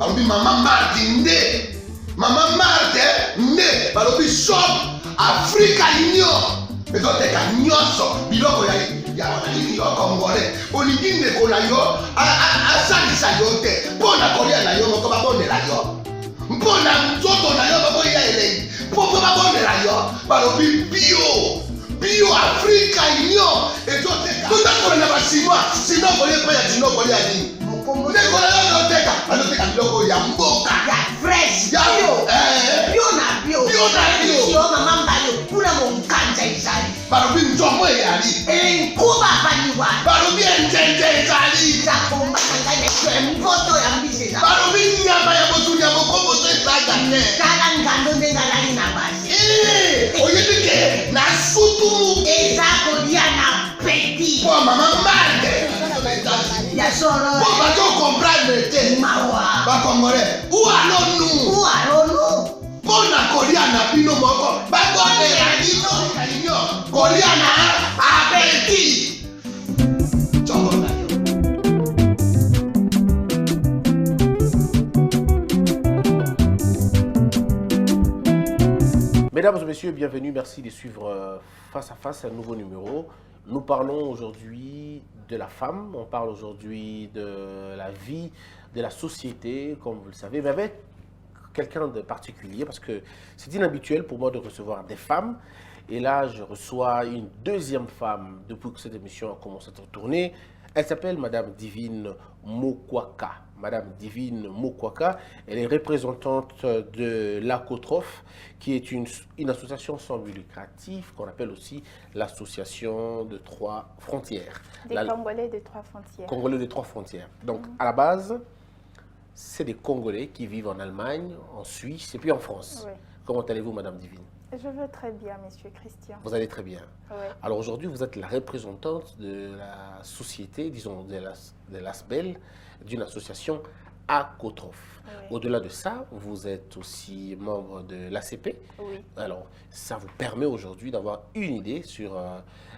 balobi Maman Marthe nde. Maman Marthe nde. Balobi shop Africa Union. Ezoteka nyonso biloko ya wananini yo Congolais. Olingi ndeko na yo asalisa yo te. Mpona kolia na yo moko babondela yo. Mpona nzoto na yo baboya elengi. Mpo babondela yo. Balobi bio Africa Union. Ezoteka. Tutakola na basinois. Sino kolia pa ya sino kolia nini. Ndeko na yo azoteka biloko ya mboka. Ya fresh. Ya bio na bio. Bio na bio. Yo mama mbalo kuna monkanja izali. Balobi nzomo eyali. Nkuba paniwa. Balobi enjenje ezali. Zakomba kanganya kwe mvoto ya mbise za. Balobi nyama ya botu ya bokombo to ezaga te. Kala ngando ndenga lali na basi. Oyebike na sutu. Ezako dia na peti. Po Maman Marthe. Ya soro. Po bato comprendre te. Mawa. Ba Congolais. Où allons-nous? Où allons-nous? Pona kolia na bino moko. Ba kondela bino kalinyo. Kolia na apeti. Chongo na yo. Mesdames et messieurs, bienvenue. Merci de suivre Face à Face, un nouveau numéro. Nous parlons aujourd'hui de la femme, on parle aujourd'hui de la vie, de la société, comme vous le savez, mais avec quelqu'un de particulier, parce que c'est inhabituel pour moi de recevoir des femmes. Et là, je reçois une deuxième femme depuis que cette émission a commencé à tourner. Elle s'appelle Madame Divine Mokwaka. Madame Divine Mokwaka, elle est représentante de l'ACOTROF, qui est une association sans but lucratif, qu'on appelle aussi l'association de trois frontières. Des Congolais de trois frontières. Congolais de trois frontières. Donc, à la base, c'est des Congolais qui vivent en Allemagne, en Suisse et puis en France. Oui. Comment allez-vous, Madame Divine? Je veux très bien, Monsieur Christian. Vous allez très bien. Oui. Alors aujourd'hui, vous êtes la représentante de la société, disons, de l'ASBEL, d'une association ACOTROF. Oui. Au-delà de ça, vous êtes aussi membre de l'ACP. Oui. Alors, ça vous permet aujourd'hui d'avoir une idée sur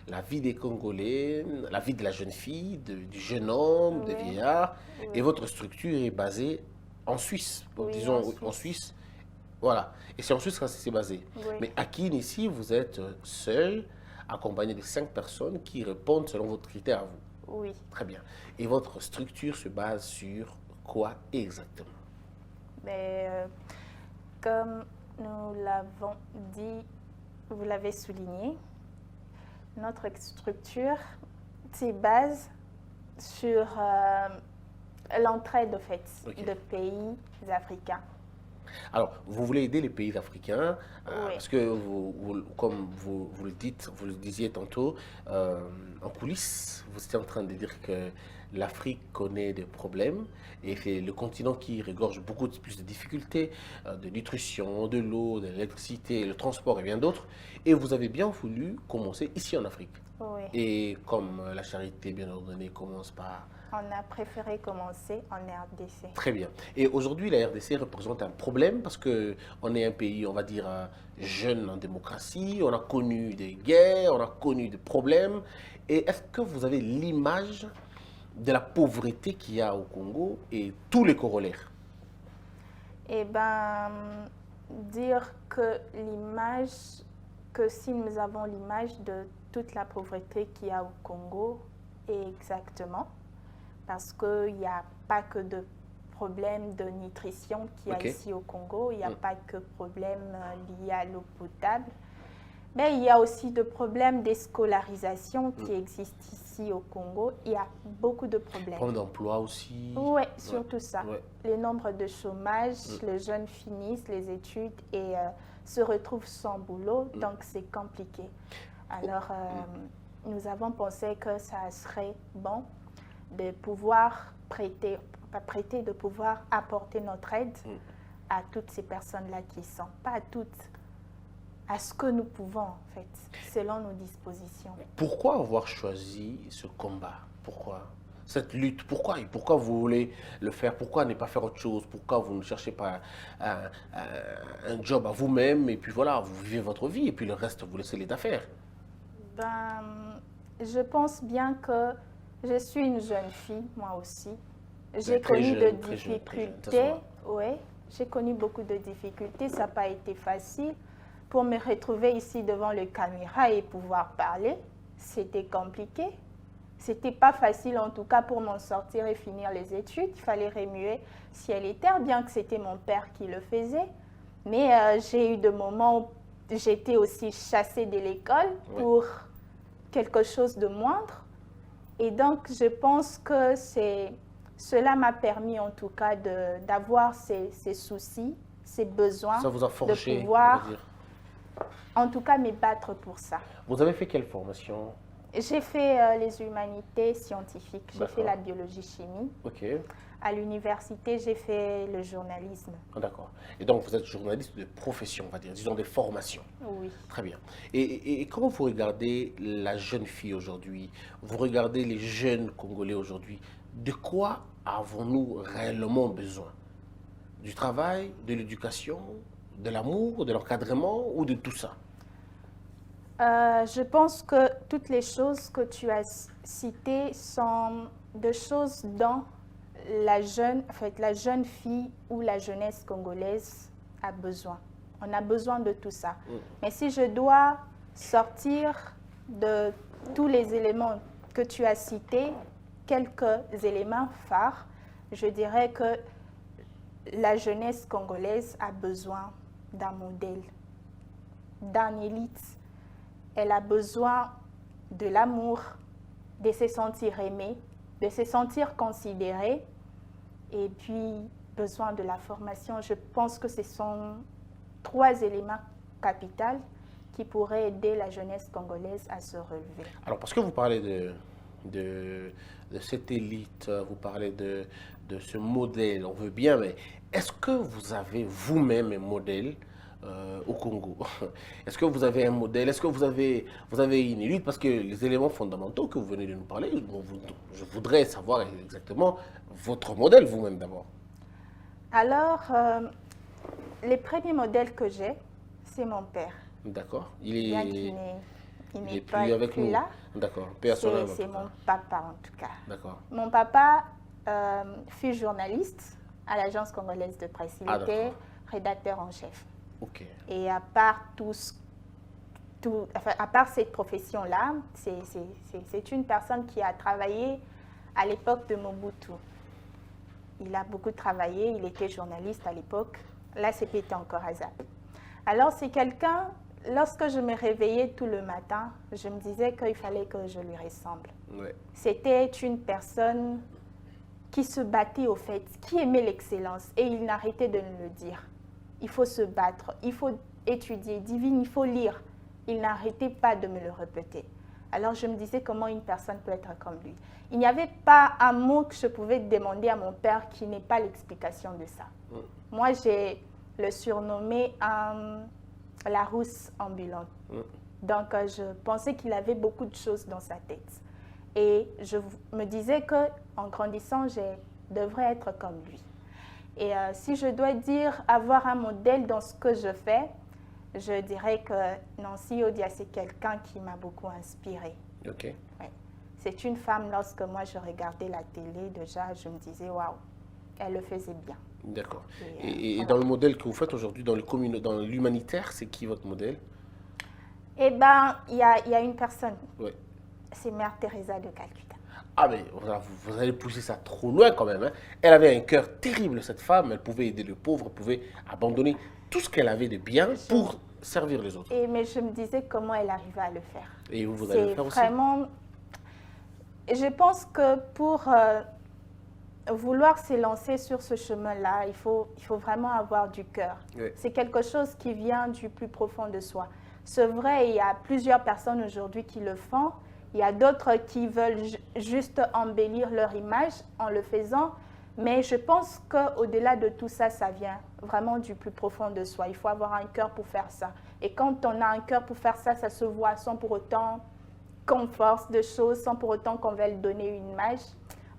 la vie des Congolais, la vie de la jeune fille, du jeune homme, Oui. des vieillards. Oui. Et votre structure est basée en Suisse, Oui, disons en en Suisse. Voilà. Et c'est en Suisse que c'est basé. Oui. Mais à Kin, ici, vous êtes seul, accompagné de 5 personnes qui répondent selon votre critère à vous. Oui. Très bien. Et votre structure se base sur quoi exactement? Mais comme nous l'avons dit, vous l'avez souligné, notre structure se base sur l'entraide, de fait, Ok. de pays africains. Alors, vous voulez aider les pays africains, Oui. parce que, comme vous le dites, vous le disiez tantôt, en coulisses, vous étiez en train de dire que l'Afrique connaît des problèmes et c'est le continent qui regorge beaucoup plus de difficultés, de nutrition, de l'eau, de l'électricité, le transport et bien d'autres. Et vous avez bien voulu commencer ici en Afrique. Oui. Et comme la charité bien ordonnée commence par... On a préféré commencer en RDC. Très bien. Et aujourd'hui, la RDC représente un problème parce qu'on est un pays, on va dire, jeune en démocratie. On a connu des guerres, on a connu des problèmes. Et est-ce que vous avez l'image de la pauvreté qu'il y a au Congo et tous les corollaires? Eh bien, dire que si nous avons l'image de toute la pauvreté qu'il y a au Congo, exactement, parce qu'il n'y a pas que de problèmes de nutrition qu'il y a ici au Congo, il n'y a pas que de problèmes liés à l'eau potable, mais il y a aussi des problèmes d'escolarisation qui existent ici au Congo. Il y a beaucoup de problèmes. Problème d'emploi aussi. Oui, surtout ça. Ouais. Le nombre de chômage, les jeunes finissent les études et se retrouvent sans boulot, donc c'est compliqué. Alors, nous avons pensé que ça serait bon de pouvoir de pouvoir apporter notre aide à toutes ces personnes-là qui sont, pas à toutes, à ce que nous pouvons en fait, selon nos dispositions. Pourquoi avoir choisi ce combat? Pourquoi cette lutte? Pourquoi vous voulez le faire? Pourquoi ne pas faire autre chose? Pourquoi vous ne cherchez pas un job à vous-même et puis voilà, vous vivez votre vie et puis le reste, vous laissez les affaires? Je pense bien que je suis une jeune fille, moi aussi. J'ai Très connu jeune, de très jeune, difficultés. Oui, j'ai connu beaucoup de difficultés, ça n'a pas été facile. Pour me retrouver ici devant le caméra et pouvoir parler, c'était compliqué. C'était pas facile en tout cas pour m'en sortir et finir les études. Il fallait remuer ciel et terre, bien que c'était mon père qui le faisait. Mais j'ai eu des moments où j'étais aussi chassée de l'école pour quelque chose de moindre. Et donc, je pense que cela m'a permis en tout cas d'avoir ces soucis, ces besoins. Ça vous a forgé, de pouvoir, on va dire. en tout cas, me battre pour ça. Vous avez fait quelle formation? J'ai fait les humanités scientifiques, j'ai fait D'accord. la biologie-chimie. Ok, À l'université, j'ai fait le journalisme. d'accord. Et donc, vous êtes journaliste de profession, on va dire, disons des formations. Oui. Très bien. Et comment vous regardez la jeune fille aujourd'hui? Vous regardez les jeunes Congolais aujourd'hui? De quoi avons-nous réellement besoin? Du travail, de l'éducation, de l'amour, de l'encadrement ou de tout ça? Je pense que toutes les choses que tu as citées sont des choses dont la jeune fille ou la jeunesse congolaise a besoin. On a besoin de tout ça. Mais si je dois sortir de tous les éléments que tu as cités, quelques éléments phares, je dirais que la jeunesse congolaise a besoin d'un modèle, d'un élite. Elle a besoin de l'amour, de se sentir aimée, de se sentir considérée et puis besoin de la formation. Je pense que ce sont 3 éléments capitaux qui pourraient aider la jeunesse congolaise à se relever. Alors, parce que vous parlez de cette élite, vous parlez de ce modèle, on veut bien, mais est-ce que vous avez vous-même un modèle au Congo? Est-ce que vous avez un modèle? Est-ce que vous avez une élite? Parce que les éléments fondamentaux que vous venez de nous parler, je voudrais savoir exactement votre modèle vous-même d'abord. Alors, les premiers modèles que j'ai, c'est mon père. D'accord. Bien qu'il n'est pas plus avec plus nous. là. D'accord. Personnellement. C'est mon papa en tout cas. D'accord. Mon papa fut journaliste à l'Agence congolaise de presse. Il Ah, était d'accord. rédacteur en chef. Ok. Et à part à part cette profession-là, c'est une personne qui a travaillé à l'époque de Mobutu. Il a beaucoup travaillé, il était journaliste à l'époque. Là, c'était encore à ZAP. Alors, c'est quelqu'un, lorsque je me réveillais tout le matin, je me disais qu'il fallait que je lui ressemble. Ouais. C'était une personne qui se battait au fait, qui aimait l'excellence et il n'arrêtait de nous le dire. Il faut se battre, il faut étudier, divine, il faut lire. Il n'arrêtait pas de me le répéter. Alors je me disais comment une personne peut être comme lui. Il n'y avait pas un mot que je pouvais demander à mon père qui n'ait pas l'explication de ça. Moi, j'ai le surnommé la rousse ambulante. Donc je pensais qu'il avait beaucoup de choses dans sa tête. Et je me disais qu'en grandissant, je devrais être comme lui. Et si je dois dire avoir un modèle dans ce que je fais, je dirais que Nancy Odia, c'est quelqu'un qui m'a beaucoup inspirée. Ok. Ouais. C'est une femme, lorsque moi je regardais la télé, déjà je me disais, waouh, elle le faisait bien. D'accord. Et, Et dans le modèle que vous faites aujourd'hui, dans l'humanitaire, c'est qui votre modèle? Eh bien, il y a une personne, Ouais. c'est Mère Teresa de Calcutta. Ah mais vous allez pousser ça trop loin quand même. Hein. Elle avait un cœur terrible, cette femme. Elle pouvait aider le pauvre, elle pouvait abandonner tout ce qu'elle avait de bien pour servir les autres. Mais je me disais comment elle arrivait à le faire. Et vous allez le faire aussi? Vraiment, je pense que pour vouloir s'élancer sur ce chemin-là, il faut vraiment avoir du cœur. Oui. C'est quelque chose qui vient du plus profond de soi. C'est vrai, il y a plusieurs personnes aujourd'hui qui le font. Il y a d'autres qui veulent juste embellir leur image en le faisant. Mais je pense qu'au-delà de tout ça, ça vient vraiment du plus profond de soi. Il faut avoir un cœur pour faire ça. Et quand on a un cœur pour faire ça, ça se voit sans pour autant qu'on force de choses, sans pour autant qu'on veuille donner une image.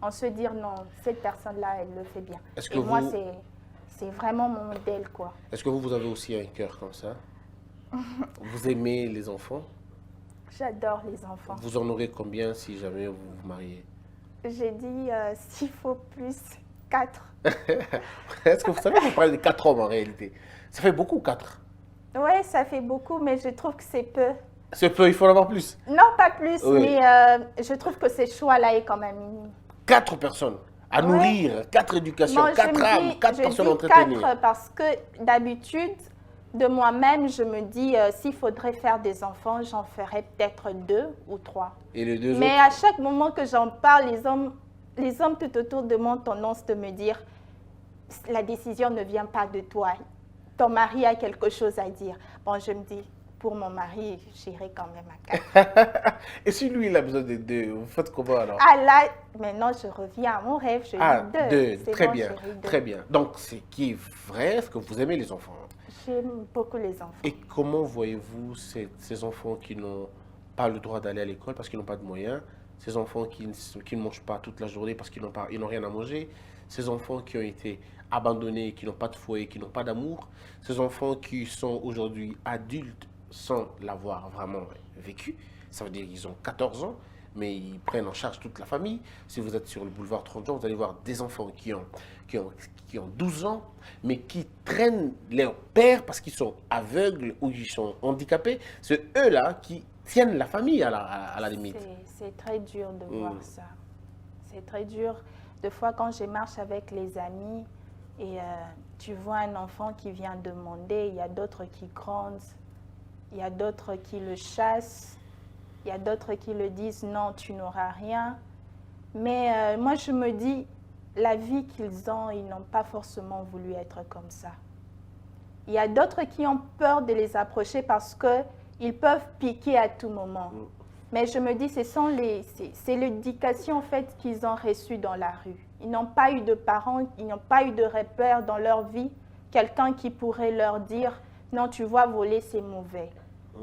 On se dit non, cette personne-là, elle le fait bien. Et moi, c'est vraiment mon modèle, quoi. Est-ce que vous avez aussi un cœur comme ça? Vous aimez les enfants? J'adore les enfants. Vous en aurez combien si jamais vous vous mariez? J'ai dit, s'il faut plus, 4. Est-ce que vous savez qu'on parle de 4 hommes en réalité? Ça fait beaucoup, 4. Oui, ça fait beaucoup, mais je trouve que c'est peu. C'est peu, il faut en avoir plus. Non, pas plus, Oui. mais je trouve que ce choix-là est quand même minime. 4 personnes à Ouais. nourrir, 4 éducations, Bon, 4 âmes, 4 je personnes dis entretenues. 4 parce que d'habitude, de moi-même, je me dis, s'il faudrait faire des enfants, j'en ferais peut-être 2 ou 3. Et les 2 Mais autres? à chaque moment que j'en parle, les hommes tout autour de moi ont tendance de me dire, la décision ne vient pas de toi. Ton mari a quelque chose à dire. Bon, je me dis, pour mon mari, j'irai quand même à 4. Et si lui, il a besoin de 2, vous faites comment alors? Ah là, maintenant je reviens à mon rêve, je Ah, dis 2. 2, très bien, très bien. Donc, c'est qui est vrai, est-ce que vous aimez les enfants? J'aime beaucoup les enfants. Et comment voyez-vous ces enfants qui n'ont pas le droit d'aller à l'école parce qu'ils n'ont pas de moyens, ces enfants qui ne mangent pas toute la journée parce qu'ils n'ont rien à manger, ces enfants qui ont été abandonnés, qui n'ont pas de foyer, qui n'ont pas d'amour, ces enfants qui sont aujourd'hui adultes sans l'avoir vraiment vécu, ça veut dire qu'ils ont 14 ans, mais ils prennent en charge toute la famille. Si vous êtes sur le boulevard 30 ans, vous allez voir des enfants qui ont 12 ans, mais qui traînent leur père parce qu'ils sont aveugles ou ils sont handicapés. C'est eux-là qui tiennent la famille à la limite. C'est très dur de voir ça. C'est très dur. Des fois, quand je marche avec les amis et tu vois un enfant qui vient demander, il y a d'autres qui grondent, il y a d'autres qui le chassent, il y a d'autres qui le disent non, tu n'auras rien. Mais moi, je me dis, la vie qu'ils ont, ils n'ont pas forcément voulu être comme ça. Il y a d'autres qui ont peur de les approcher parce qu'ils peuvent piquer à tout moment. Mais je me dis, c'est l'éducation en fait qu'ils ont reçue dans la rue. Ils n'ont pas eu de parents, ils n'ont pas eu de repères dans leur vie, quelqu'un qui pourrait leur dire, non, tu vois, voler, c'est mauvais.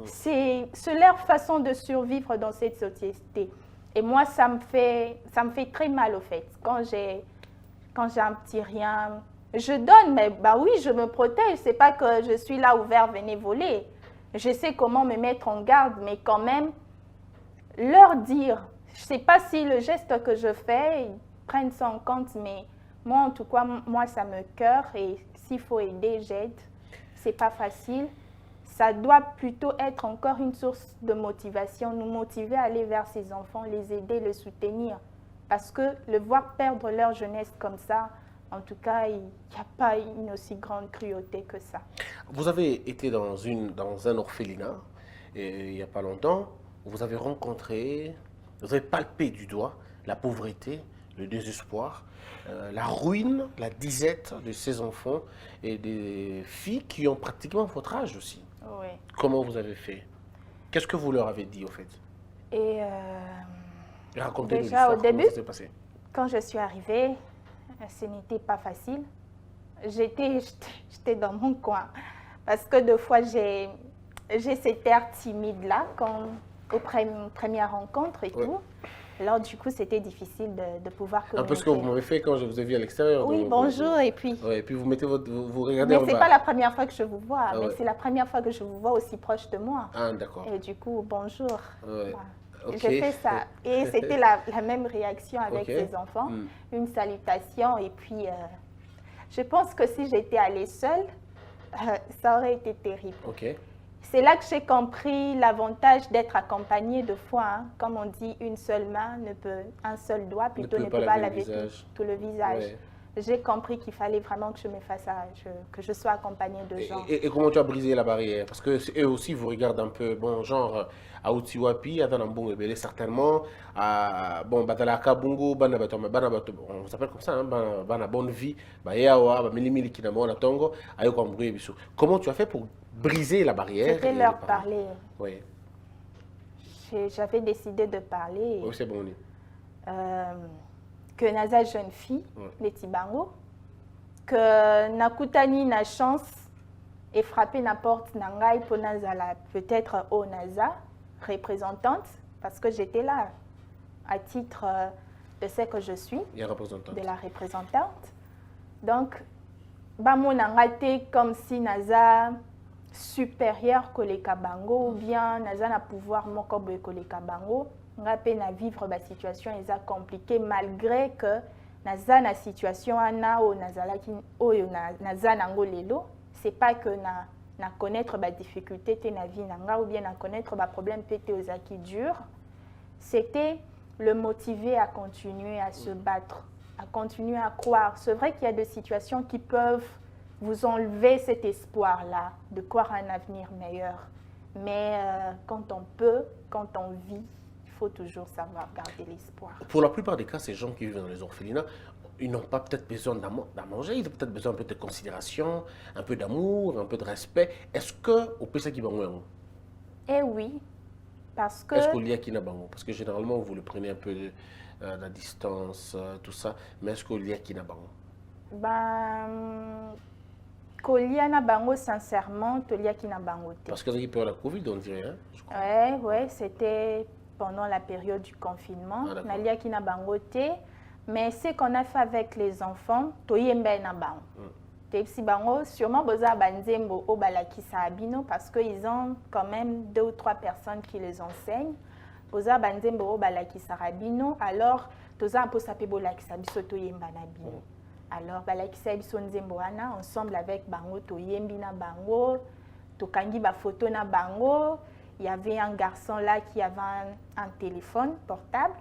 C'est leur façon de survivre dans cette société. Et moi, ça me fait très mal au fait. Quand j'ai un petit rien, je donne, mais bah oui, je me protège. C'est pas que je suis là ouvert, venez voler. Je sais comment me mettre en garde, mais quand même, leur dire, je sais pas si le geste que je fais, ils prennent ça en compte, mais moi, en tout cas, moi, ça me cœur et s'il faut aider, j'aide. C'est pas facile. Ça doit plutôt être encore une source de motivation, nous motiver à aller vers ces enfants, les aider, les soutenir. Parce que le voir perdre leur jeunesse comme ça, en tout cas, il n'y a pas une aussi grande cruauté que ça. Vous avez été dans un orphelinat il n'y a pas longtemps. Vous avez vous avez palpé du doigt la pauvreté, le désespoir, la ruine, la disette de ces enfants et des filles qui ont pratiquement votre âge aussi. Oui. Comment vous avez fait? Qu'est-ce que vous leur avez dit au fait? Et Racontez-nous déjà, l'histoire, au début, comment ça s'est passé. quand je suis arrivée, ce n'était pas facile. J'étais dans mon coin. Parce que des fois, j'ai cet air timide-là, aux premières rencontres et tout. Alors, du coup, c'était difficile de pouvoir communiquer. Un peu ce que vous m'avez fait quand je vous ai vu à l'extérieur. Oui, bonjour, et puis... Ouais, et puis vous mettez vous regardez Mais en ce bas. n'est pas la première fois que je vous vois, Ah mais ouais. c'est la première fois que je vous vois aussi proche de moi. Ah, d'accord. Et du coup, bonjour. Ouais. Voilà. Ok. J'ai fait ça. Et c'était la même réaction avec Ok. ces enfants. Une salutation. Et puis, je pense que si j'étais allée seule, ça aurait été terrible. Ok. C'est là que j'ai compris l'avantage d'être accompagnée de fois. Hein. Comme on dit, une seule main un seul doigt plutôt ne peut pas laver tout le visage. Ouais. J'ai compris qu'il fallait vraiment que je me fasse que je sois accompagnée de gens. Et comment tu as brisé la barrière? Parce que eux aussi vous regardent un peu, bon, genre, à Outiwapi, à Danambong Ebele, certainement, à, bon, Badalaka Bungo, on s'appelle comme ça, hein, Bana Bonne Vie, Bayawa, Milimili Kinamo, Natongo, Ayoko Mbouye Bissou. Comment tu as fait pour briser la barrière? C'était leur parler. Oui. J'avais décidé de parler. Oui, c'est bon. Que naza jeune fille, les Tibango, que nakutani na chance et frapper na porte nangai pour nazala peut-être au naza représentante parce que j'étais là à titre de ce que je suis, de la représentante. Donc, bamo nangate comme si naza supérieur que les Kabango ou bien naza na pouvoir mokobo que les Kabango. On a peine à vivre la situation est compliquée malgré que naza na situation wana o nazalaki oyo naza nango lelo, c'est pas que na connaître ba difficulté te na vie nanga ou bien na connaître ba problème pété aux acquis durs, c'était le motiver à continuer à se battre, à continuer à croire. C'est vrai qu'il y a des situations qui peuvent vous enlever cet espoir-là de croire à un avenir meilleur. Mais quand on peut, quand on vit, il faut toujours savoir garder l'espoir. Pour la plupart des cas, ces gens qui vivent dans les orphelinats, ils n'ont pas peut-être besoin d'à manger, ils ont peut-être besoin un peu de considération, un peu d'amour, un peu de respect. Est-ce qu'au PC qui va Eh oui, parce que... Est-ce qu'il y a qui n'a pas? Parce que généralement, vous le prenez un peu de la distance, tout ça, mais est-ce qu'il y a qui n'a pas? Koliana bango sincèrement, tolia qui n'a bango. Parce que vous avez peur de la Covid, on dirait, hein, je crois. Ouais, c'était pendant la période du confinement. Nalia qui n'a bango té, mais ce qu'on a fait avec les enfants, toyembe na bango. Tepsi bango, sûrement boza banzembo au balaki saabino parce qu'ils ont quand même 2 ou 3 personnes qui les enseignent. Boza banzembo au balaki sarabino, alors toza un peu sapé bolaki sabiso toyemba na bino. Alors, balakisa biso nzembo wana ensemble avec bango toyembi na bango, tokangi ba photo na bango. Il y avait un garçon là qui avait un téléphone portable.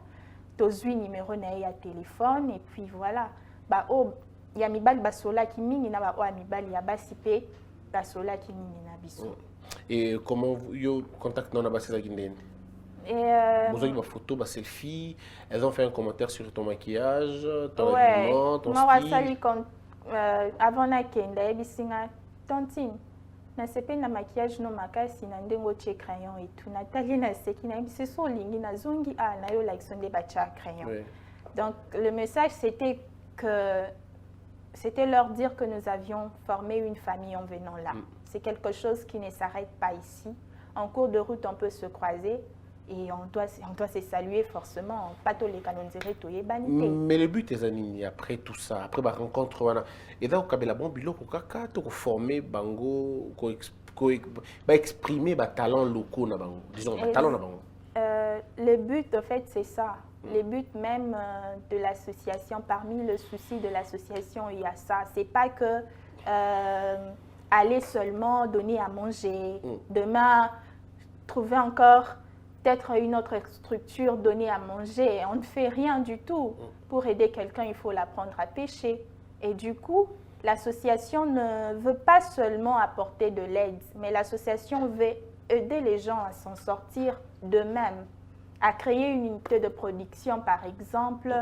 Tozui numéro na ya téléphone et puis voilà. Ba o ya mibali basola ki mingi na ba o mibali ya basipe basola ki mingi na biso. Et comment vous contactez na basi za kindende? Vous avez une photo, une selfie, elles ont fait un commentaire sur ton maquillage, ton habillement, ton style. Avant la kenda, ebisinga tontine. Na sepe na maquillage no makasi na ndengo che crayon et tout. Nathalie na seki na c'est so lingi na zongi na yo like sonde bacha crayon. Donc le message c'était leur dire que nous avions formé une famille en venant là. C'est quelque chose qui ne s'arrête pas ici. En cours de route, on peut se croiser. Et on doit se saluer forcément, pas tous les canons de banité. Mais le but est animé après tout ça, après la rencontre, et là, on a la bonne bilo pour former bango, exprimer les talents locaux, disons, les talents. Le but, en fait, c'est ça. Le but même de l'association, parmi le souci de l'association, il y a ça. C'est pas que aller seulement donner à manger, demain trouver encore peut-être une autre structure, donner à manger. On ne fait rien du tout. Pour aider quelqu'un, il faut l'apprendre à pêcher. Et du coup, l'association ne veut pas seulement apporter de l'aide, mais l'association veut aider les gens à s'en sortir d'eux-mêmes, à créer une unité de production, par exemple,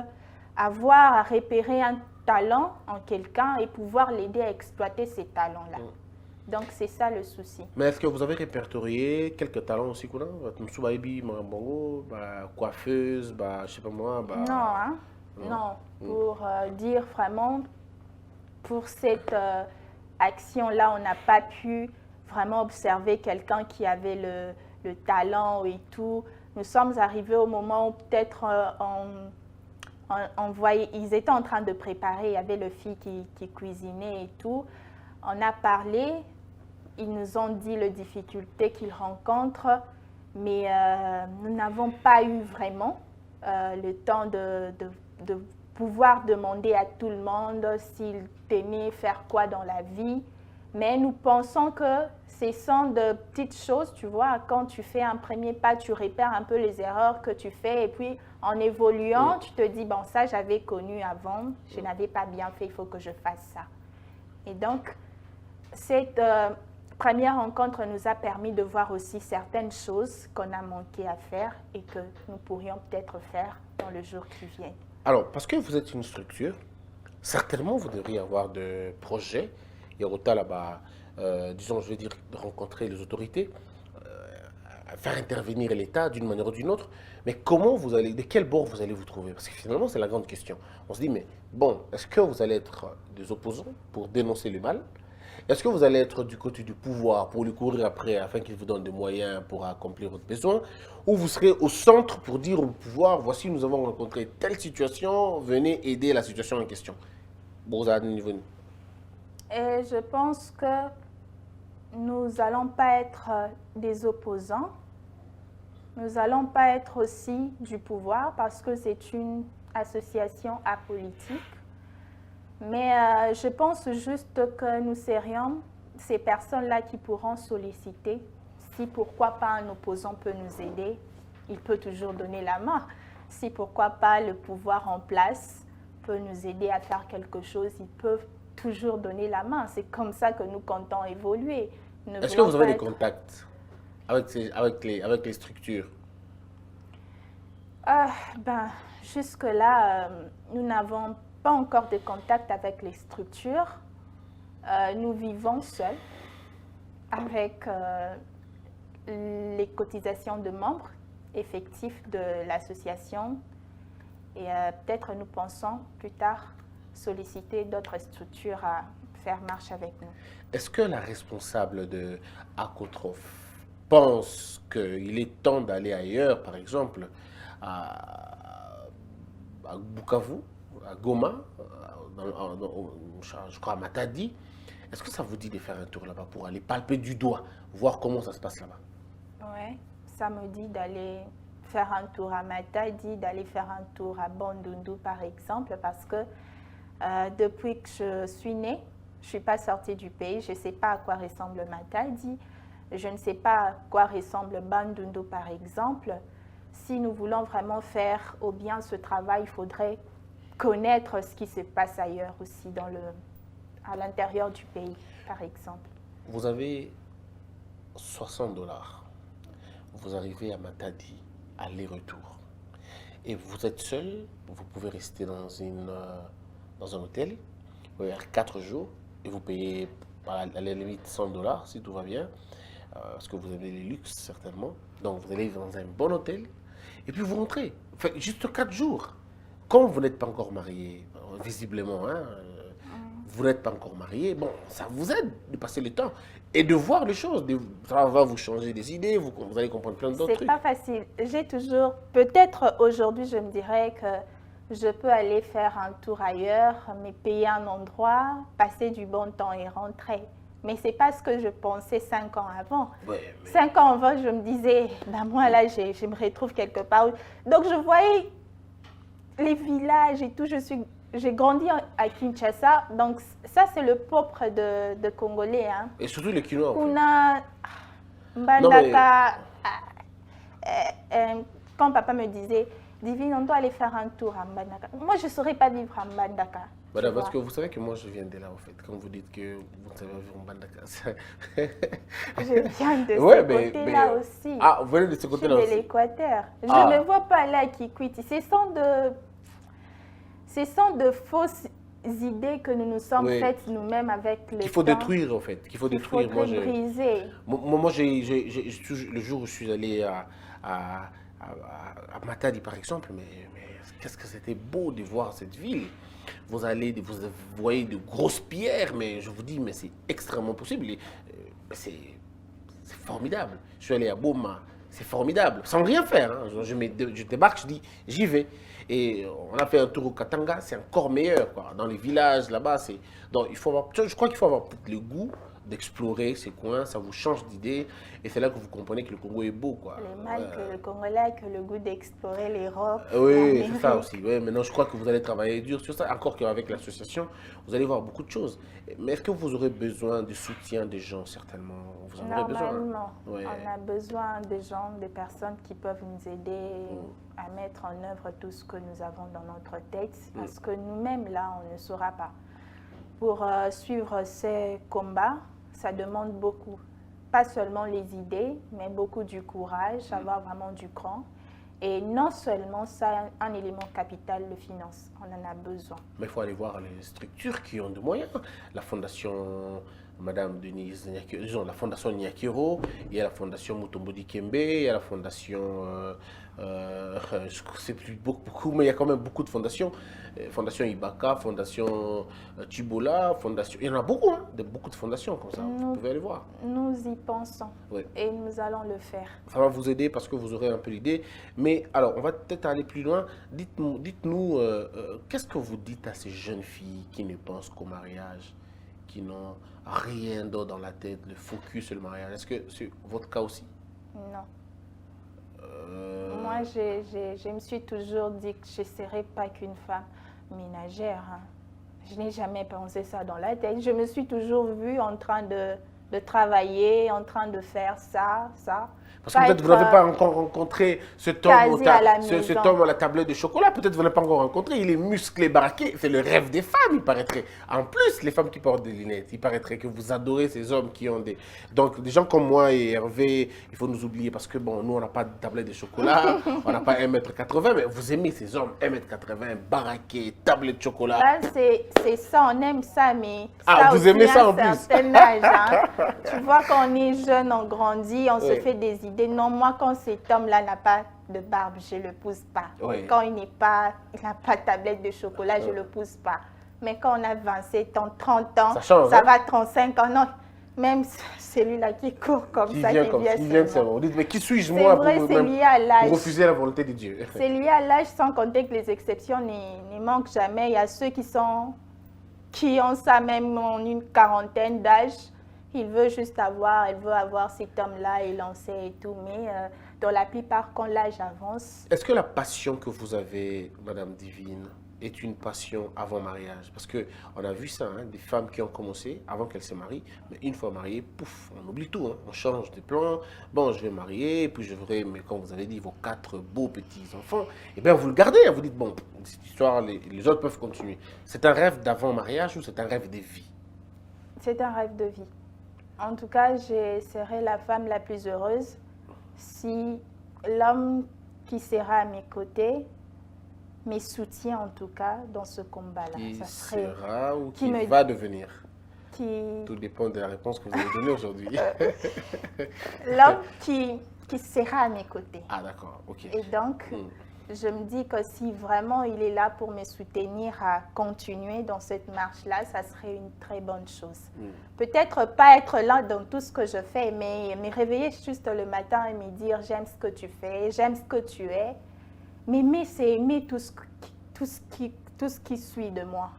avoir à repérer un talent en quelqu'un et pouvoir l'aider à exploiter ces talents-là. Donc, c'est ça le souci. Mais est-ce que vous avez répertorié quelques talents aussi? Coiffeuse, je sais pas moi. Non. Pour dire vraiment, pour cette action-là, on n'a pas pu vraiment observer quelqu'un qui avait le talent et tout. Nous sommes arrivés au moment où peut-être ils étaient en train de préparer, il y avait le fille qui cuisinait et tout. On a parlé, ils nous ont dit les difficultés qu'ils rencontrent, mais nous n'avons pas eu vraiment le temps de pouvoir demander à tout le monde s'ils tenaient faire quoi dans la vie. Mais nous pensons que ce sont de petites choses, tu vois, quand tu fais un premier pas, tu repères un peu les erreurs que tu fais et puis en évoluant, tu te dis, bon, ça j'avais connu avant, je n'avais pas bien fait, il faut que je fasse ça. Et donc, cette première rencontre nous a permis de voir aussi certaines choses qu'on a manqué à faire et que nous pourrions peut-être faire dans le jour qui vient. Alors, parce que vous êtes une structure, certainement vous devriez avoir des projets. Il y a autant là-bas, disons, je veux dire, de rencontrer les autorités, faire intervenir l'État d'une manière ou d'une autre. Mais comment vous allez, de quel bord vous allez vous trouver? Parce que finalement, c'est la grande question. On se dit, mais bon, est-ce que vous allez être des opposants pour dénoncer le mal? Est-ce que vous allez être du côté du pouvoir pour lui courir après afin qu'il vous donne des moyens pour accomplir votre besoin? Ou vous serez au centre pour dire au pouvoir, voici, nous avons rencontré telle situation, venez aider la situation en question? Bon, vous avez un niveau. Et je pense que nous n'allons pas être des opposants. Nous n'allons pas être aussi du pouvoir parce que c'est une association apolitique. Mais je pense juste que nous serions ces personnes-là qui pourront solliciter. Si pourquoi pas un opposant peut nous aider, il peut toujours donner la main. Si pourquoi pas le pouvoir en place peut nous aider à faire quelque chose, ils peuvent toujours donner la main. C'est comme ça que nous comptons évoluer. Est-ce que vous avez des contacts avec les structures? Jusque-là, nous n'avons pas encore de contact avec les structures. Nous vivons seuls avec les cotisations de membres effectifs de l'association et peut-être nous pensons plus tard solliciter d'autres structures à faire marche avec nous. Est-ce que la responsable de Acotrof pense qu'il est temps d'aller ailleurs, par exemple à Bukavu, à Goma, je crois à Matadi? Est-ce que ça vous dit de faire un tour là-bas pour aller palper du doigt, voir comment ça se passe là-bas? Oui, ça me dit d'aller faire un tour à Matadi, d'aller faire un tour à Bandundu par exemple, parce que depuis que je suis née, je ne suis pas sortie du pays, je ne sais pas à quoi ressemble Matadi, je ne sais pas à quoi ressemble Bandundu par exemple. Si nous voulons vraiment faire au bien ce travail, il faudrait connaître ce qui se passe ailleurs aussi, à l'intérieur du pays, par exemple. Vous avez 60 $. Vous arrivez à Matadi, aller-retour. Et vous êtes seul, vous pouvez rester dans un hôtel, vous pouvez faire 4 jours, et vous payez à la limite 100 $ si tout va bien, parce que vous avez les luxes certainement. Donc vous allez dans un bon hôtel, et puis vous rentrez. Enfin, juste 4 jours. Comme vous n'êtes pas encore marié, visiblement, hein, vous n'êtes pas encore marié, bon, ça vous aide de passer le temps et de voir les choses. Ça va vous changer des idées, vous allez comprendre plein d'autres trucs. C'est pas facile. J'ai toujours, peut-être aujourd'hui, je me dirais que je peux aller faire un tour ailleurs, mais payer un endroit, passer du bon temps et rentrer. Mais c'est pas ce que je pensais 5 ans avant. Ouais, mais... 5 ans avant, je me disais, ben moi là, je me retrouve quelque part. Donc je voyais les villages et tout, j'ai grandi à Kinshasa, donc ça c'est le propre de Congolais. Hein. Et surtout les Quinois. On a Mbandaka, quand papa me disait, Divine, on doit aller faire un tour à Mbandaka. Moi je ne saurais pas vivre à Mbandaka. Madame, parce que vous savez que moi je viens de là en fait, quand vous dites que vous ne savez vivre en Mbandaka. Je viens de ce côté-là aussi. Ah, vous venez de ce côté-là aussi? Je suis de l'Équateur. Je ne me vois pas aller à Kikwiti. Ce sont de fausses idées que nous nous sommes faites nous-mêmes avec le temps. Qu'il faut détruire en fait, qu'il faut détruire. Moi, briser. Moi, le jour où je suis allé à Matadi par exemple, mais qu'est-ce que c'était beau de voir cette ville. Vous voyez de grosses pierres, mais je vous dis, mais c'est extrêmement possible. C'est formidable. Je suis allé à Boma, c'est formidable, sans rien faire. Hein. Je débarque, je dis, j'y vais. Et on a fait un tour au Katanga, c'est encore meilleur. Quoi. Dans les villages, là-bas, donc je crois qu'il faut avoir le goût d'explorer ces coins, ça vous change d'idée. Et c'est là que vous comprenez que le Congo est beau. Quoi. Le mal que le Congolais a que le goût d'explorer l'Europe. Oui, c'est ça aussi. Oui, maintenant, je crois que vous allez travailler dur sur ça. Encore qu'avec l'association, vous allez voir beaucoup de choses. Mais est-ce que vous aurez besoin du soutien des gens, certainement? Vous en aurez besoin. Normalement, on a besoin de gens, de personnes qui peuvent nous aider à mettre en œuvre tout ce que nous avons dans notre tête. Parce que nous-mêmes, là, on ne saura pas. Pour suivre ces combats, ça demande beaucoup. Pas seulement les idées, mais beaucoup du courage, avoir vraiment du cran. Et non seulement ça, un élément capital, le finance. On en a besoin. Mais il faut aller voir les structures qui ont des moyens. La fondation Madame Denise Nyakiro, disons la fondation Nyakiro, il y a la fondation Mutombo Dikembe, il y a la fondation, je ne sais plus beaucoup, mais il y a quand même beaucoup de fondations. Fondation Ibaka, fondation Tibola, fondation... Il y en a beaucoup, hein, beaucoup de fondations comme ça, vous pouvez aller voir. Nous y pensons et nous allons le faire. Ça va vous aider parce que vous aurez un peu l'idée. Mais alors, on va peut-être aller plus loin. Dites-nous, qu'est-ce que vous dites à ces jeunes filles qui ne pensent qu'au mariage, qui n'ont rien d'autre dans la tête, le focus sur le mariage? Est-ce que c'est votre cas aussi? Non. Moi, je me suis toujours dit que je ne serais pas qu'une femme ménagère. Hein. Je n'ai jamais pensé ça dans la tête. Je me suis toujours vue en train de travailler, en train de faire ça. Parce que peut-être vous n'avez pas encore rencontré cet homme, cet homme à la tablette de chocolat. Peut-être vous n'avez pas encore rencontré. Il est musclé, baraqué. C'est le rêve des femmes, il paraîtrait. En plus, les femmes qui portent des lunettes, il paraîtrait que vous adorez ces hommes qui ont des... Donc, des gens comme moi et Hervé, il faut nous oublier parce que, bon, nous, on n'a pas de tablette de chocolat, on n'a pas 1m80, mais vous aimez ces hommes 1m80, baraqués, tablette de chocolat. Là, c'est ça, on aime ça, mais ah, ça vous aussi aimez ça à en plus. un certain âge. Hein. Tu vois, quand on est jeune, on grandit, on se fait des idées. Non, moi, quand cet homme-là n'a pas de barbe, je ne le pousse pas. Oui. Quand il n'a pas de tablette de chocolat, je ne le pousse pas. Mais quand on a 27 ans, 30 ans, ça va 35 ans, non. Même celui-là qui court comme ça, qui vient c'est bon. Vous dites, mais qui suis-je moi pour refuser la volonté de Dieu? C'est lié à l'âge, sans compter que les exceptions ne manquent jamais. Il y a ceux qui ont ça même en une quarantaine d'âge. Elle veut avoir cet homme-là et lancer et tout. Mais dans la plupart, quand l'âge avance... Est-ce que la passion que vous avez, Madame Divine, est une passion avant mariage? Parce qu'on a vu ça, hein, des femmes qui ont commencé avant qu'elles se marient, mais une fois mariées, pouf, on oublie tout, hein, on change de plan. Bon, je vais marier, puis je verrai, mais comme vous avez dit, vos 4 beaux petits-enfants, et bien vous le gardez, hein, vous dites, bon, cette histoire, les autres peuvent continuer. C'est un rêve d'avant-mariage ou c'est un rêve de vie? C'est un rêve de vie. En tout cas, je serai la femme la plus heureuse si l'homme qui sera à mes côtés me soutient en tout cas dans ce combat-là. Qui ça serait, sera ou qui va devenir? Tout dépend de la réponse que vous allez donner aujourd'hui. L'homme qui sera à mes côtés. Ah d'accord, ok. Et donc, je me dis que si vraiment il est là pour me soutenir à continuer dans cette marche-là, ça serait une très bonne chose. Peut-être pas être là dans tout ce que je fais, mais me réveiller juste le matin et me dire j'aime ce que tu fais, j'aime ce que tu es. M'aimer, c'est aimer tout ce qui suit de moi.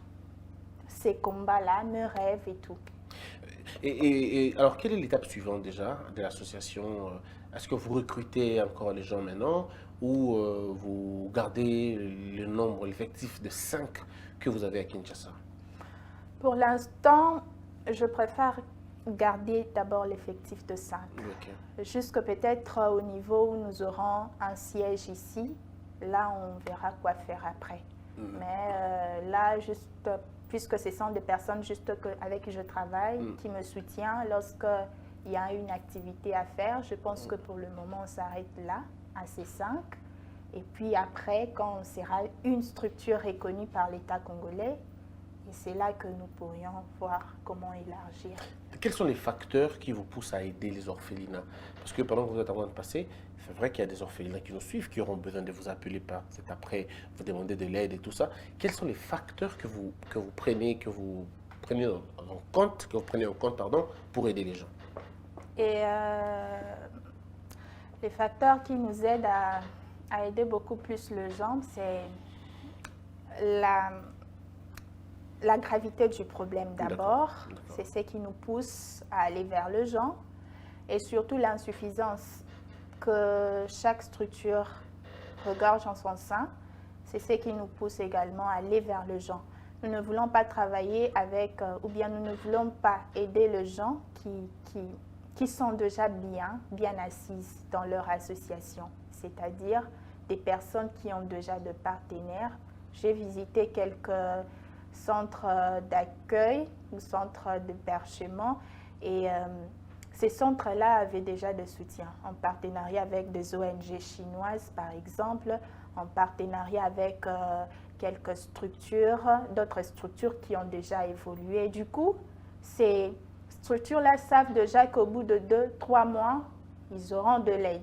Ces combats-là, mes rêves et tout. Et alors, quelle est l'étape suivante déjà de l'association? Est-ce que vous recrutez encore les gens maintenant ou vous gardez le nombre, l'effectif de 5 que vous avez à Kinshasa? Pour l'instant, je préfère garder d'abord l'effectif de 5. Okay. Jusque peut-être au niveau où nous aurons un siège ici, là on verra quoi faire après. Mais là, juste puisque ce sont des personnes juste avec qui je travaille, qui me soutiennent lorsqu'il y a une activité à faire, je pense que pour le moment on s'arrête là, à ces 5. Et puis après, quand on sera une structure reconnue par l'État congolais, c'est là que nous pourrions voir comment élargir. Quels sont les facteurs qui vous poussent à aider les orphelinats? Parce que pendant que vous êtes en train de passer, c'est vrai qu'il y a des orphelinats qui nous suivent, qui auront besoin de vous appeler par cet après, vous demander de l'aide et tout ça. Quels sont les facteurs que vous prenez en compte, pour aider les gens? Et les facteurs qui nous aident à aider beaucoup plus les gens, c'est la gravité du problème d'abord. C'est ce qui nous pousse à aller vers les gens. Et surtout l'insuffisance que chaque structure regorge en son sein. C'est ce qui nous pousse également à aller vers les gens. Nous ne voulons pas travailler avec, ou bien nous ne voulons pas aider les gens qui sont déjà bien assises dans leur association. C'est-à-dire des personnes qui ont déjà de partenaires. J'ai visité quelques centres d'accueil ou centres d'hébergement et ces centres-là avaient déjà des soutiens en partenariat avec des ONG chinoises par exemple, en partenariat avec quelques structures, d'autres structures qui ont déjà évolué. Du coup, ces structures-là savent déjà qu'au bout de 2-3 mois, ils auront de l'aide.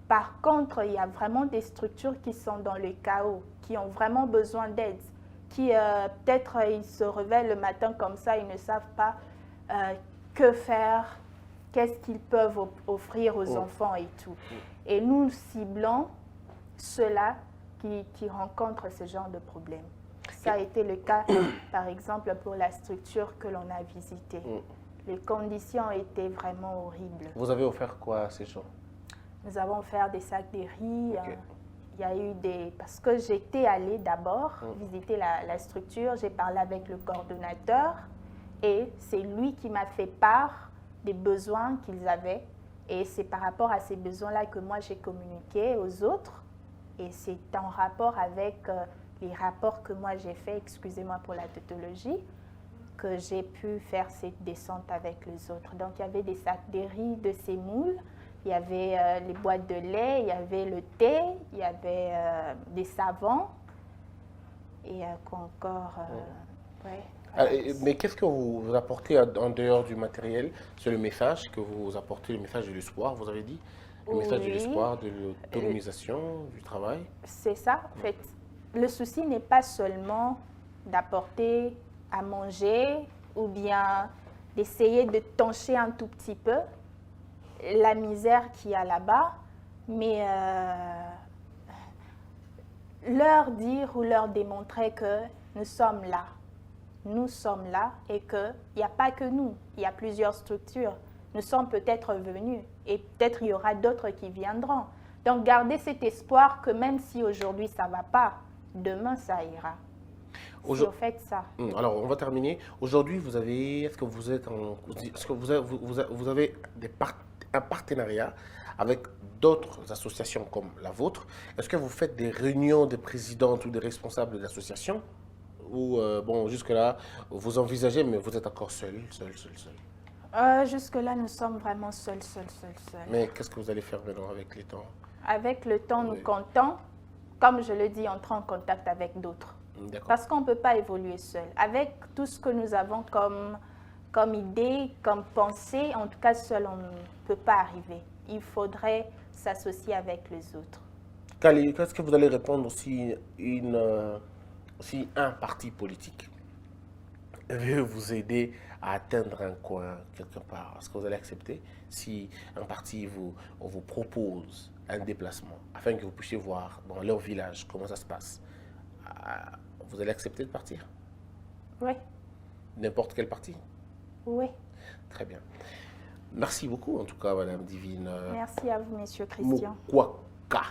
Par contre, il y a vraiment des structures qui sont dans le chaos, qui ont vraiment besoin d'aide, qui peut-être ils se réveillent le matin comme ça, ils ne savent pas que faire, qu'est-ce qu'ils peuvent offrir aux enfants et tout. Et nous ciblons ceux-là qui rencontrent ce genre de problème. Ça a été le cas, par exemple, pour la structure que l'on a visitée. Les conditions étaient vraiment horribles. Vous avez offert quoi à ces gens? nous avons offert des sacs de riz. Ok. Il y a eu des... Parce que j'étais allée d'abord visiter la structure, j'ai parlé avec le coordonnateur et c'est lui qui m'a fait part des besoins qu'ils avaient. Et c'est par rapport à ces besoins-là que moi j'ai communiqué aux autres. Et c'est en rapport avec les rapports que moi j'ai faits, excusez-moi pour la tautologie, que j'ai pu faire cette descente avec les autres. Donc il y avait des sacs de riz, de sémoule, il y avait les boîtes de lait, il y avait le thé, il y avait des savons et quoi encore. Ouais. Mais qu'est-ce que vous apportez en dehors du matériel? C'est le message que vous apportez, le message de l'espoir, vous avez dit? Le message de Oui. l'espoir, de l'autonomisation, du travail? C'est ça, en fait. Le souci n'est pas seulement d'apporter à manger ou bien d'essayer de tancher un tout petit peu la misère qu'il y a là-bas, mais leur dire ou leur démontrer que nous sommes là. Nous sommes là et qu'il n'y a pas que nous, il y a plusieurs structures. Nous sommes peut-être venus et peut-être il y aura d'autres qui viendront. Donc garder cet espoir que même si aujourd'hui ça ne va pas, demain ça ira. Si vous faites ça. Alors, on va terminer. Aujourd'hui, vous avez, est-ce que vous êtes est-ce que vous avez un partenariat avec d'autres associations comme la vôtre? Est-ce que vous faites des réunions des présidentes ou des responsables d'associations? Ou, bon, jusque-là, vous envisagez, mais vous êtes encore seul. Jusque-là, nous sommes vraiment seuls. Mais qu'est-ce que vous allez faire maintenant avec les temps? Avec le temps, nous comptons, comme je le dis, entrer en contact avec d'autres. Parce qu'on ne peut pas évoluer seul. Avec tout ce que nous avons comme idée, comme pensée, en tout cas, seul, on ne peut pas arriver. Il faudrait s'associer avec les autres. Kali, qu'est-ce que vous allez répondre si un parti politique veut vous aider à atteindre un coin quelque part? Est-ce que vous allez accepter si un parti vous propose un déplacement afin que vous puissiez voir dans leur village comment ça se passe? Vous allez accepter de partir? Oui. N'importe quel parti? Oui. Très bien. Merci beaucoup en tout cas, Madame Divine. Merci à vous, Monsieur Christian. Mokwaka.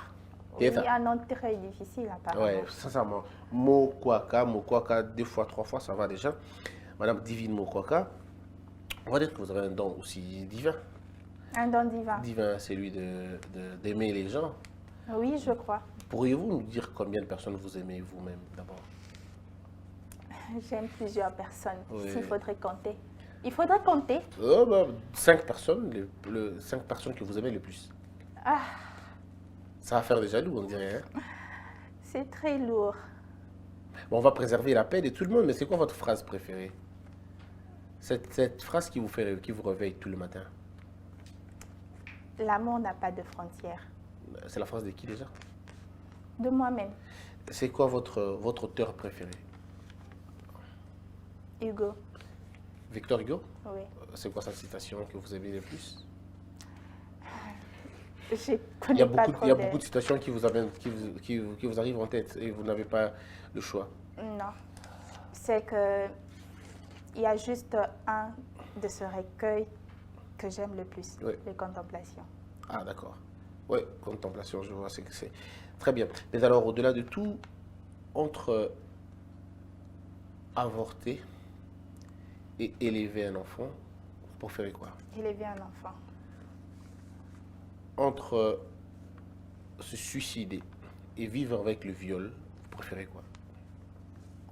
Oui, un nom très difficile apparemment. Oui, sincèrement. Mokwaka, 2 fois, 3 fois, ça va déjà. Madame Divine Mokwaka, on va dire que vous avez un don aussi divin. Un don divin. Divin, c'est celui d'aimer les gens. Oui, je crois. Pourriez-vous nous dire combien de personnes vous aimez vous-même d'abord? J'aime plusieurs personnes. Oui. S'il faudrait compter. Il faudrait compter. 5 personnes, 5 personnes que vous aimez le plus. Ah, Ça va faire des jaloux, on dirait. Hein? c'est très lourd. Bon, on va préserver la paix de tout le monde, mais c'est quoi votre phrase préférée? Cette phrase qui vous réveille tout le matin. L'amour n'a pas de frontières. C'est la phrase de qui déjà? De moi-même. C'est quoi votre auteur préféré? Hugo. Victor Hugo? Oui. C'est quoi sa citation que vous aimez le plus? Je Il y connais a pas beaucoup, trop il y a beaucoup de citations qui vous arrivent en tête et vous n'avez pas le choix. Non. C'est que il y a juste un de ce recueil que j'aime le plus, Oui. les Contemplations. Ah, d'accord. Oui, contemplation, je vois ce que c'est. Très bien. Mais alors, au-delà de tout, entre avorter et élever un enfant, vous préférez quoi? Élever un enfant. Entre se suicider et vivre avec le viol, vous préférez quoi?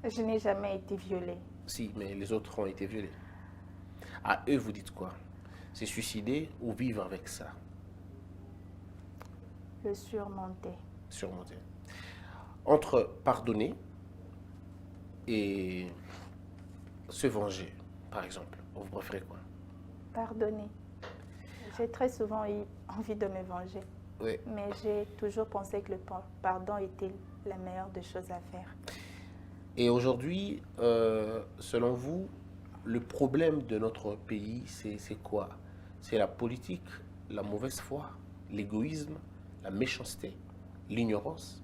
Je n'ai jamais été violée. Si, mais les autres ont été violés. À eux, vous dites quoi? C'est suicider ou vivre avec ça? Le surmonter. Surmonter. Entre pardonner et se venger, par exemple, vous préférez quoi? Pardonner. J'ai très souvent eu envie de me venger. Oui. Mais j'ai toujours pensé que le pardon était la meilleure des choses à faire. Et aujourd'hui, selon vous, le problème de notre pays, c'est quoi? C'est la politique, la mauvaise foi, l'égoïsme, la méchanceté, l'ignorance?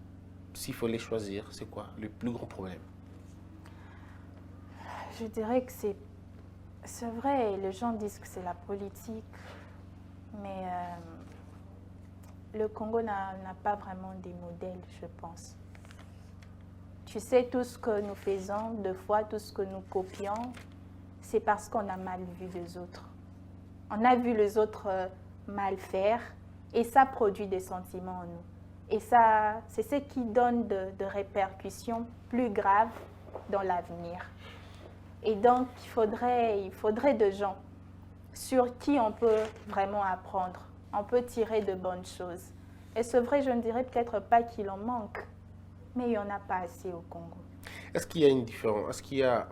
S'il faut les choisir, c'est quoi le plus grand problème? Je dirais que c'est vrai, les gens disent que c'est la politique, mais le Congo n'a pas vraiment des modèles, je pense. Tu sais, tout ce que nous faisons, deux fois, tout ce que nous copions, c'est parce qu'on a mal vu les autres. On a vu les autres mal faire et ça produit des sentiments en nous. Et ça, c'est ce qui donne de répercussions plus graves dans l'avenir. Et donc, il faudrait des gens sur qui on peut vraiment apprendre. On peut tirer de bonnes choses. Et c'est vrai, je ne dirais peut-être pas qu'il en manque, mais il n'y en a pas assez au Congo. Est-ce qu'il y a une différence? Est-ce qu'il y a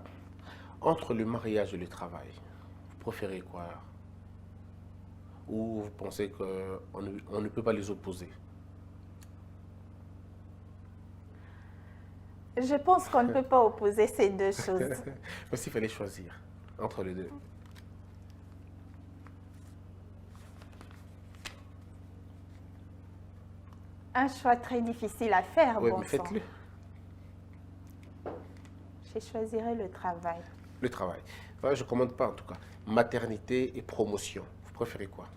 entre le mariage et le travail? Vous préférez quoi? Ou vous pensez qu'on ne peut pas les opposer? Je pense qu'on ne peut pas opposer ces deux choses. Mais s'il fallait choisir entre les deux. Un choix très difficile à faire, Oui, bon mais sang. faites-le. Je choisirais le travail. Le travail. Enfin, je ne commande pas en tout cas. Maternité et promotion. Vous préférez quoi?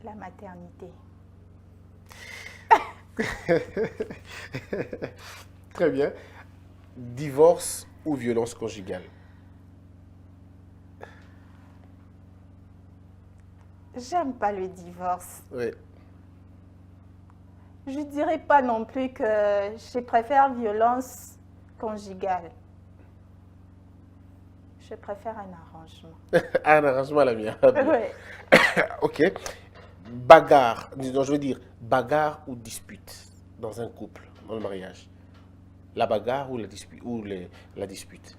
La maternité. Très bien. Divorce ou violence conjugale? J'aime pas le divorce. Oui. Je dirais pas non plus que je préfère violence conjugale. Je préfère un arrangement. Un arrangement à la mienne. Ouais. Ok. Bagarre, disons, je veux dire, bagarre ou dispute dans un couple, dans le mariage. La bagarre ou la dispute, la dispute.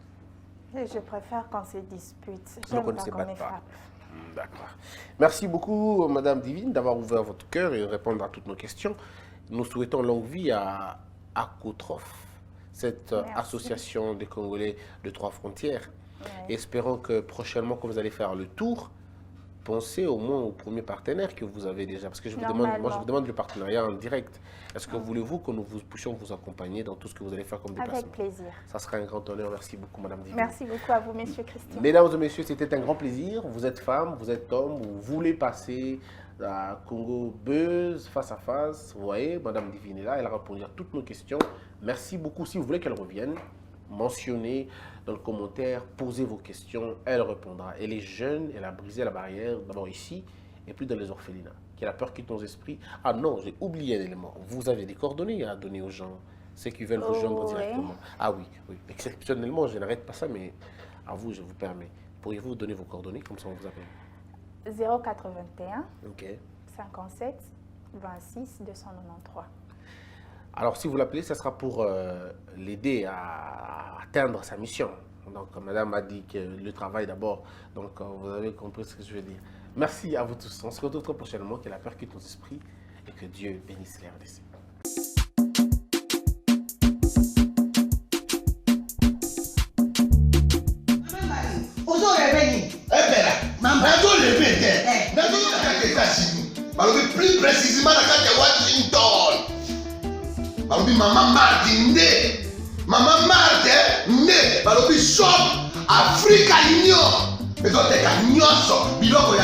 Et je préfère quand c'est dispute. Donc on J'aime ne pas se qu'on bat me pas. frappe. D'accord. Merci beaucoup, Madame Divine, d'avoir ouvert votre cœur et de répondre à toutes nos questions. Nous souhaitons longue vie à ACOTROF, cette Merci. association des Congolais de trois frontières. Ouais. Espérons que prochainement, quand vous allez faire le tour, pensez au moins au premier partenaire que vous avez déjà. Parce que je vous demande, moi, je Normalement. vous demande le partenariat en direct. Est-ce que voulez-vous que nous puissions vous accompagner dans tout ce que vous allez faire comme déplacement? Avec plaisir. Ça sera un grand honneur. Merci beaucoup, Madame Divine. Merci beaucoup à vous, Monsieur Christian. Mesdames et messieurs, c'était un grand plaisir. Vous êtes femme, vous êtes homme, vous voulez passer à Congo Buzz face à face. Vous voyez, Madame Divine est là, elle a répondu à toutes nos questions. Merci beaucoup. Si vous voulez qu'elle revienne, mentionnez dans le commentaire, posez vos questions, elle répondra. Elle est jeune, elle a brisé la barrière, d'abord ici, et puis dans les orphelinats. Qui a peur quitte nos esprits. Ah non, j'ai oublié un élément. Vous avez des coordonnées à donner aux gens, ceux qui veulent vous joindre Ouais. directement. Ah oui, oui. Exceptionnellement, je n'arrête pas ça, mais à vous, je vous permets. Pourriez-vous donner vos coordonnées, comme ça on vous appelle? 081 Ok. 57 26 293. Alors, si vous l'appelez, ça sera pour l'aider à atteindre sa mission. Donc, madame a dit que le travail d'abord. Donc, vous avez compris ce que je veux dire. Merci à vous tous. On se retrouve très prochainement. Que la percute nos esprits et que Dieu bénisse les RDC. Plus précisément la carte de Washington. Balobi Maman Marthe nde. Maman Marthe nde. Balobi shop Africa Union. Ezoteka nyonso biloko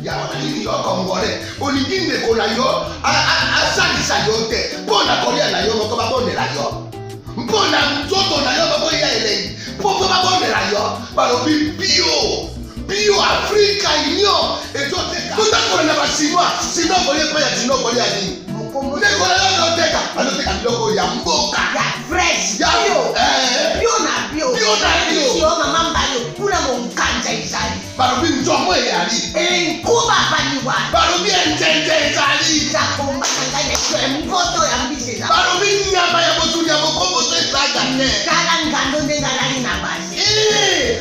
ya wananini yo Congolais. Olingi ndeko na yo asalisa yo te. Mpona kolia na yo moko babondela yo. Mpona nzoto na yo bakoya elengi. Mpo babondela yo. Balobi bio Africa Union. Ezoteka. Tutakola na basinois. Sino kolia pa ya sino kolia nini. Ndeko na yo azoteka. Azoteka biloko ya mboka. Ya fresh. Ya Bio na bio. Bio na bio. Sio mama mbayo kuna monkanja izali. Balobi nzomo eyali. Enkuba baliwa. Balobi enjenje ezali. Zakomba ngane kwe mpoto ya mbise za. Balobi nyama ya botu ya bokombo to ezaga te. Kala ngando ndengalali na basi.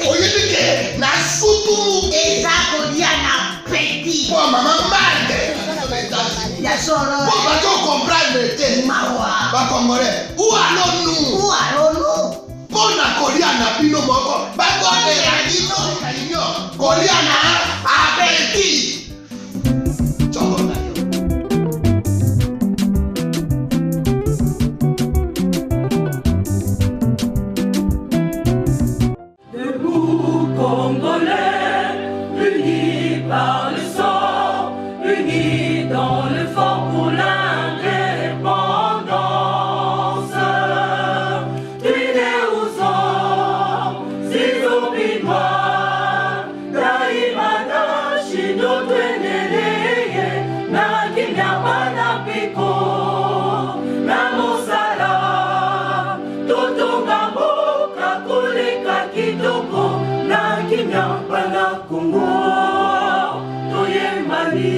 Oyebi ke na sutu. Eza kolia na petit. Po mama Marthe. Ya soro. Po bato comprendre te. Mawa. Ba Congolais. Ou alors nous. Ou alonu. Mpona kolia na bino moko. Bakondela bino kalinyo. Kolia na apeti. Chongo na yo. Debout Congolais, unis par kitoko na kimya bana Kongo toyembani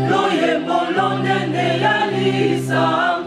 loyembo lonene ya lisanga